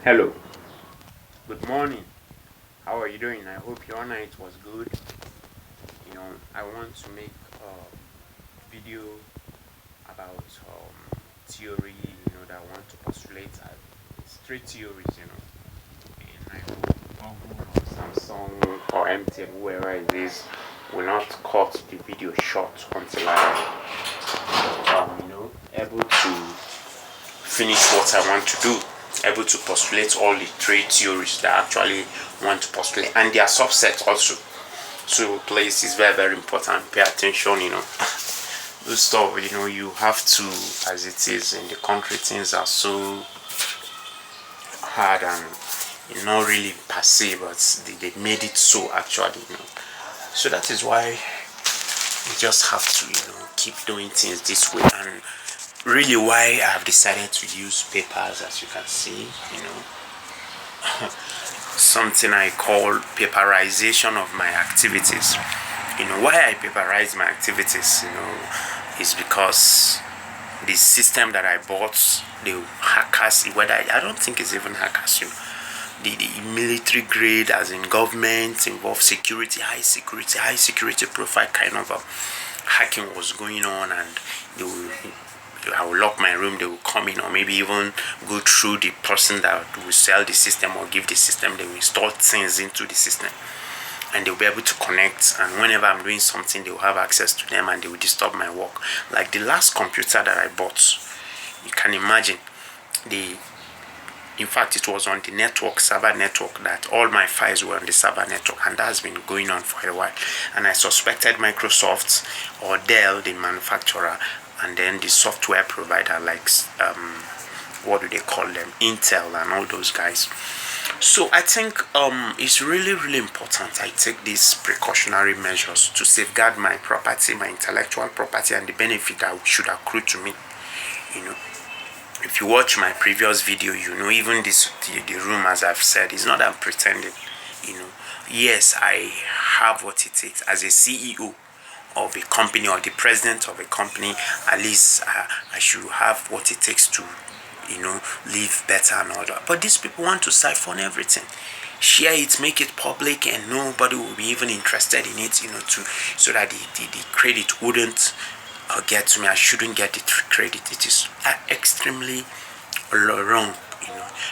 Hello, good morning. How are you doing? I hope your night was good. I want to make a video about theory, that I want to postulate. It's three theories, and I hope Google or Samsung or MTN, whoever it is, will not cut the video short until able to finish what I want to do, able to postulate all the three theories that I actually want to postulate and their subsets also. So please, it's very very important. Pay attention. This stuff. You have to, as it is in the country, things are so hard and not really per se, but they made it so actually. So that is why you just have to keep doing things this way, and really why I've decided to use papers, as you can see, something I call paperization of my activities. Why I paperize my activities, is because the system that I bought, the hackers, whether I don't think it's even hackers, the military grade, as in government, involved security, high security profile kind of hacking was going on, and I will lock my room, they will come in, or maybe even go through the person that will sell the system or give the system. They will install things into the system and they'll be able to connect, and whenever I'm doing something, they will have access to them and they will disturb my work. Like the last computer that I bought, you can imagine, in fact, it was on the server network, that all my files were on the server network, and that's been going on for a while. And I suspected Microsoft or Dell, the manufacturer, and then the software provider, like what do they call them, Intell and all those guys. So I think it's really really important I take these precautionary measures to safeguard my property, my intellectual property, and the benefit that should accrue to me. If you watch my previous video, even the room, as I've said, is not that I'm pretending. Yes, I have what it takes as a CEO of a company, or the president of a company. At least I should have what it takes to live better and all that. But these people want to siphon everything, share it, make it public, and nobody will be even interested in it, so that the credit wouldn't get to me. I shouldn't get the credit. It is extremely wrong,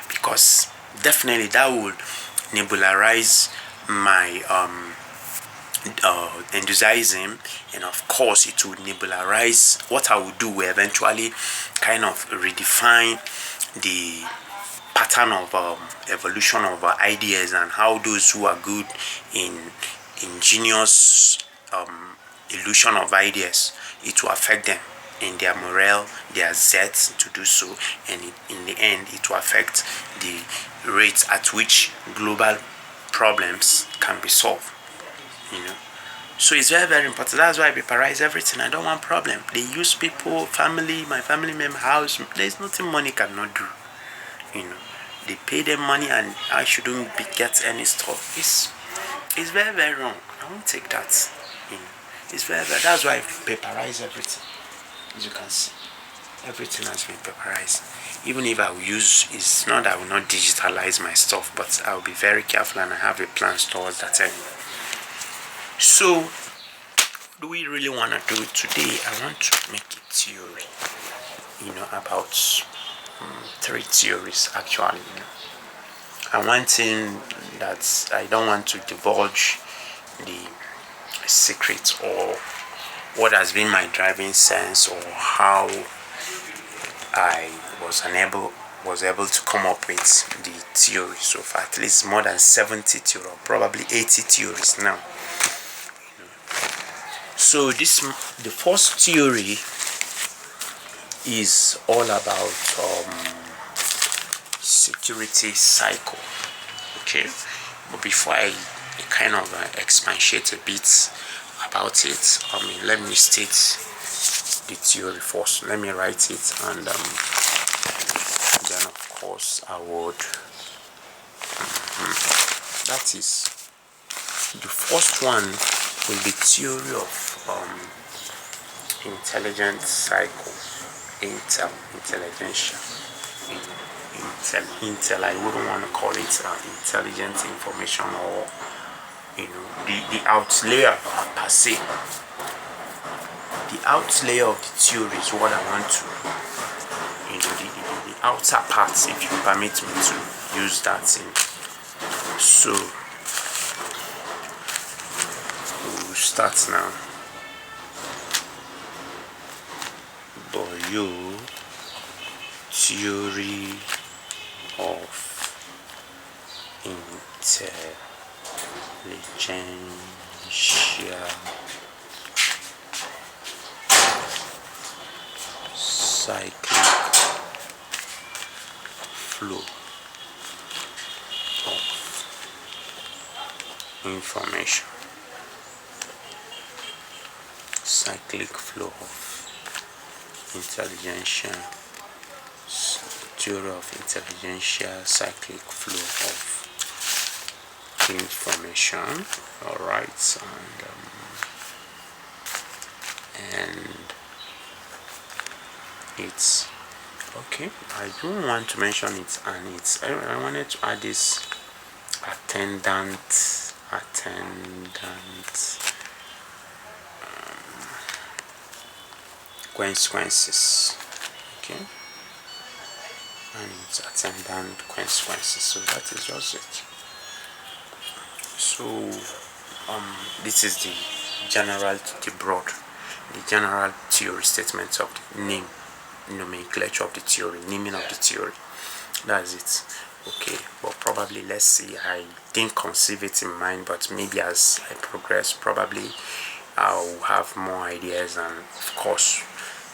because definitely that would nebularize my enthusiasm, and of course it would nebularize what I would do. We eventually kind of redefine the pattern of evolution of ideas, and how those who are good in ingenious illusion of ideas, it will affect them in their morale, their zest to do so, and in the end it will affect the rate at which global problems can be solved. So it's very very important. That's why I paperize everything. I don't want problem. They use people, my family member house. There's nothing money cannot do. They pay them money, and I shouldn't get any stuff. It's very very wrong. I won't take that. It's very very. That's why I paperize everything. As you can see, everything has been paperized. Even if I will use, it's not that I will not digitalize my stuff, but I will be very careful, and I have a plan towards that anyway. So, what do we really want to do today? I want to make a theory, about three theories actually. And one thing that I don't want to divulge the secret, or what has been my driving sense, or how I was able to come up with the theory. So for at least more than 70 theories, or probably 80 theories now. So the first theory is all about security cycle. Okay, but before I kind of expatiate a bit about it, let me state the theory first. Let me write it, and then of course I would. That is, the first one will be theory of intelligence cycle, Intell, intelligentsia, Intel. I wouldn't want to call it intelligent information, or the out layer per se. The out layer of the theory is what I want to, the outer parts, if you permit me to use that thing. So we'll start now. Boyo theory of intelligentsia cyclic flow of information. Cyclic flow of intelligentsia, theory of intelligentsia, cyclic flow of information. All right, and it's okay. I don't want to mention it, and it's. I wanted to add this attendant. Consequences, okay, and its attendant consequences. So that is just it. So this is the general theory statement of the name, nomenclature of the theory, naming of the theory. That's it. Okay, but probably, let's see, I didn't conceive it in mind, but maybe as I progress, probably I'll have more ideas, and of course,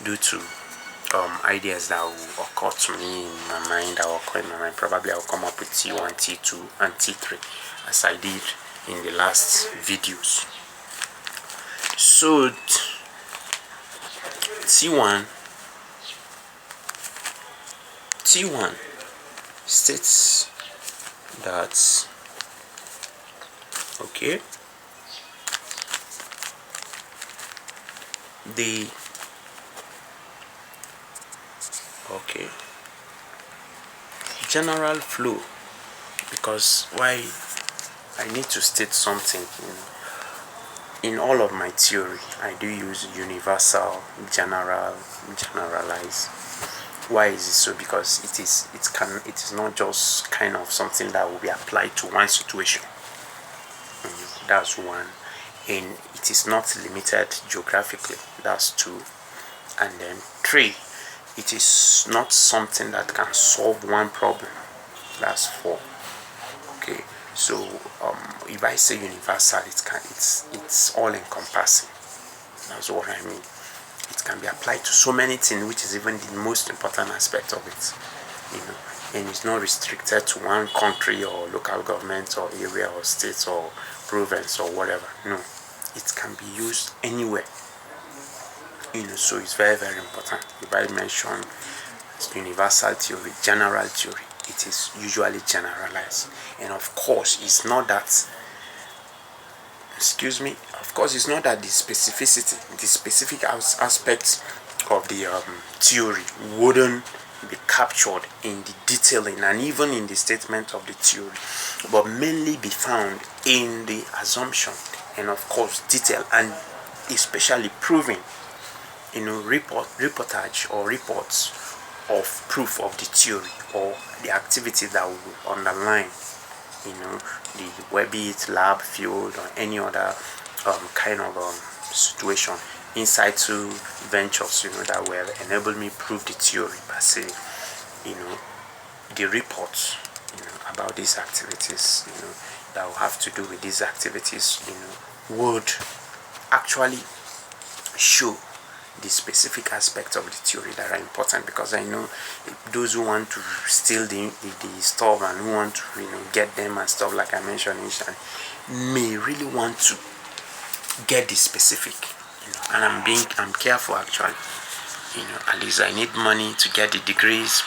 due to ideas that will occur to me in my mind, probably I'll come up with T1, T2, and T3 as I did in the last videos. So T1 states that, okay, general flow, because why I need to state something. In all of my theory, I do use universal, generalize. Why is it so? Because it is not just kind of something that will be applied to one situation. That's one. And it is not limited geographically. That's two. And then three, it is not something that can solve one problem. That's four. Okay. So if I say universal, it's all encompassing. That's what I mean. It can be applied to so many things, which is even the most important aspect of it. And it's not restricted to one country or local government or area or state or province or whatever. No, it can be used anywhere. So it's very, very important. If I mention universal theory, general theory, it is usually generalized. And of course, it's not that the specific aspects of the theory wouldn't be captured in the detailing and even in the statement of the theory, but mainly be found in the assumption and of course detail, and especially proving, reportage or reports of proof of the theory or the activity that will underline, be it lab, field, or any other kind of situation, inside to ventures, that will enable me prove the theory per se. The reports, about these activities, that will have to do with these activities, would actually show the specific aspects of the theory that are important, because I know those who want to steal the stuff and who want to get them and stuff, like I mentioned initially, may really want to get the specific, and I'm careful actually. At least I need money to get the degrees.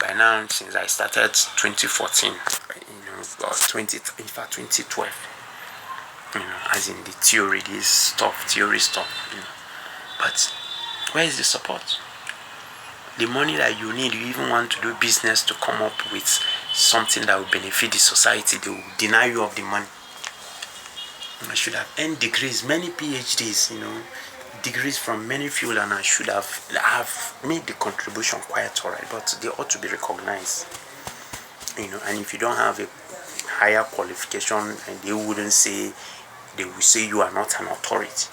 By now, since I started 2014, or 2012, as in the theory stuff. But where is the support? the money that you need, you even want to do business to come up with something that will benefit the society, they will deny you of the money. I should have earned degrees, many PhDs, degrees from many fields, and I should have made the contribution quite alright, but they ought to be recognized. And if you don't have a higher qualification, and they will say you are not an authority.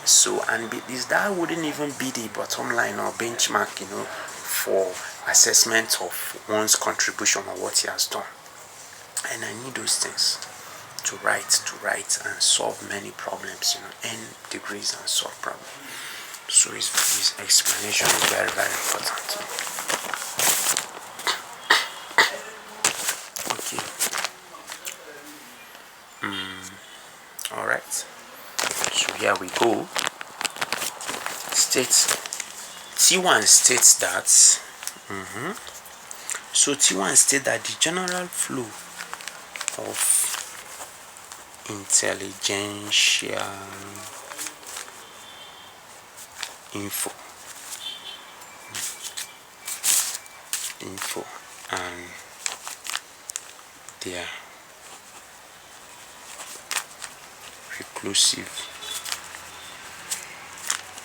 So, and that wouldn't even be the bottom line or benchmark, for assessment of one's contribution or what he has done. And I need those things to write and solve many problems, earn degrees and solve problems. So his explanation is very, very important. Okay. All right. So here we go. T1 states that. So T1 states that the general flow of intelligential info and their reclusive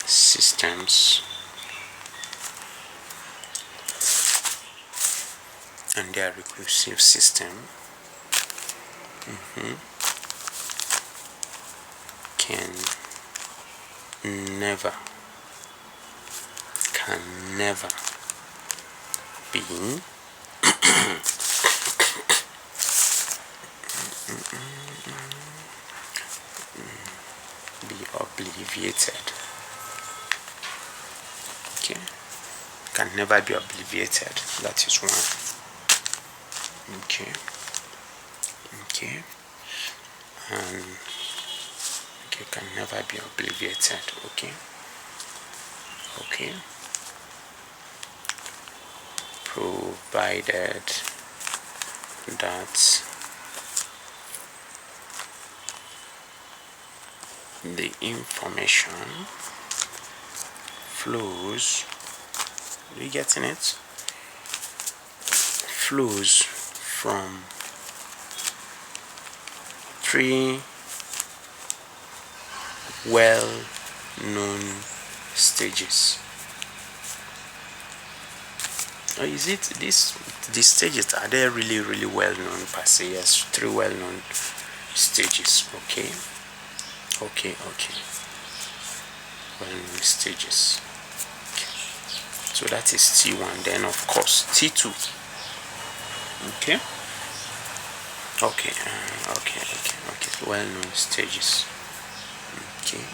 systems can never be obliviated. Okay, can never be obliviated. That is one. Okay, and can never be obliviated. Okay. Provided that the information flows. Are you getting it? Flows from three well-known stages. Or is it these stages, are they really, really well known per se? Yes, three well-known stages. Okay. Well-known stages. Okay. So that is T1. Then of course T2. Okay. Well-known stages. Okay.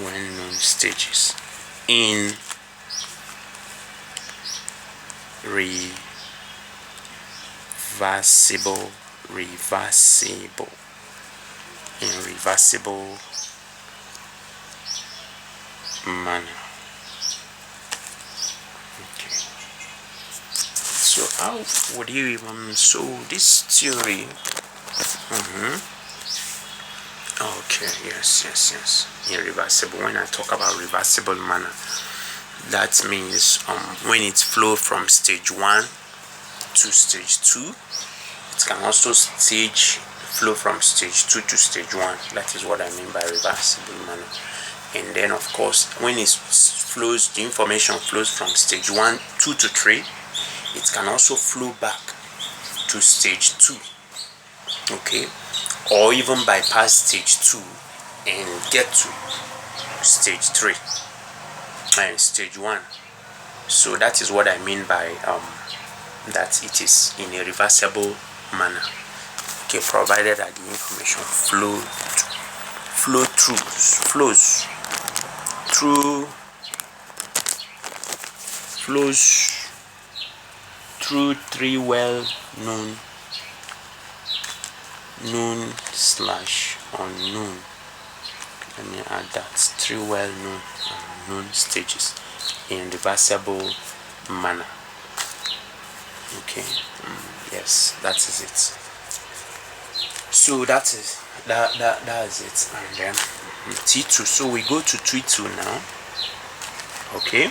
Well-known stages in reversible manner. Okay. So how would you even this theory? Okay, yes. Irreversible. When I talk about reversible manner, that means when it flows from stage 1 to stage 2, it can also flow from stage 2 to stage 1. That is what I mean by reversible manner. And then of course, when the information flows from stage 1, 2 to 3, it can also flow back to stage 2. Okay, or even bypass stage 2 and get to stage 3 and stage 1. So that is what I mean by that it is in a reversible manner. Okay, provided that the information flows through three well-known known/unknown. Let me add that, 3 well-known and unknown stages in reversible manner. Okay, yes, that is it. So that is it. And then T2. So we go to T2 now. Okay.